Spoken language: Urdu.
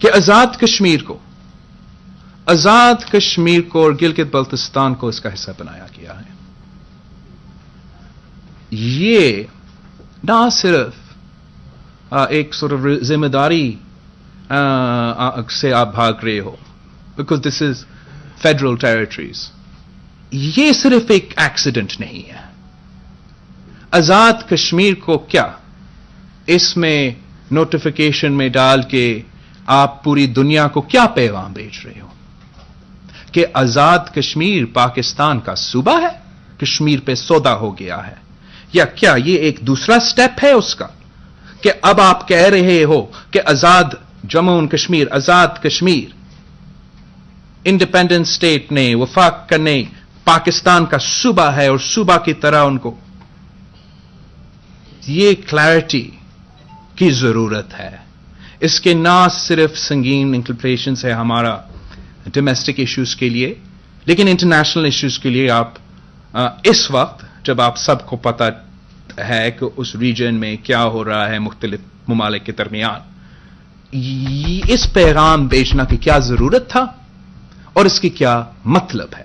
کہ آزاد کشمیر کو اور گلگت بلتستان کو اس کا حصہ بنایا گیا ہے. یہ نہ صرف ایک ذمہ داری سے آپ بھاگ رہے ہو because this is federal territories. یہ صرف ایک ایکسیڈنٹ نہیں ہے. آزاد کشمیر کو کیا اس میں نوٹیفیکیشن میں ڈال کے آپ پوری دنیا کو کیا پیغام بھیج رہے ہو کہ آزاد کشمیر پاکستان کا صوبہ ہے, کشمیر پہ سودا ہو گیا ہے, یا کیا یہ ایک دوسرا سٹیپ ہے اس کا کہ اب آپ کہہ رہے ہو کہ آزاد جموں و کشمیر, آزاد کشمیر انڈیپینڈنٹ اسٹیٹ نے وفاق کرنے پاکستان کا صوبہ ہے اور صوبہ کی طرح ان کو. یہ کلیئرٹی کی ضرورت ہے. اس کے نہ صرف سنگین امپلیکیشنز ہے ہمارا ڈومیسٹک ایشوز کے لیے, لیکن انٹرنیشنل ایشوز کے لیے. آپ اس وقت جب آپ سب کو پتہ ہے کہ اس ریجن میں کیا ہو رہا ہے مختلف ممالک کے درمیان, اس پیغام بھیجنا کی کیا ضرورت تھا اور اس کی کیا مطلب ہے.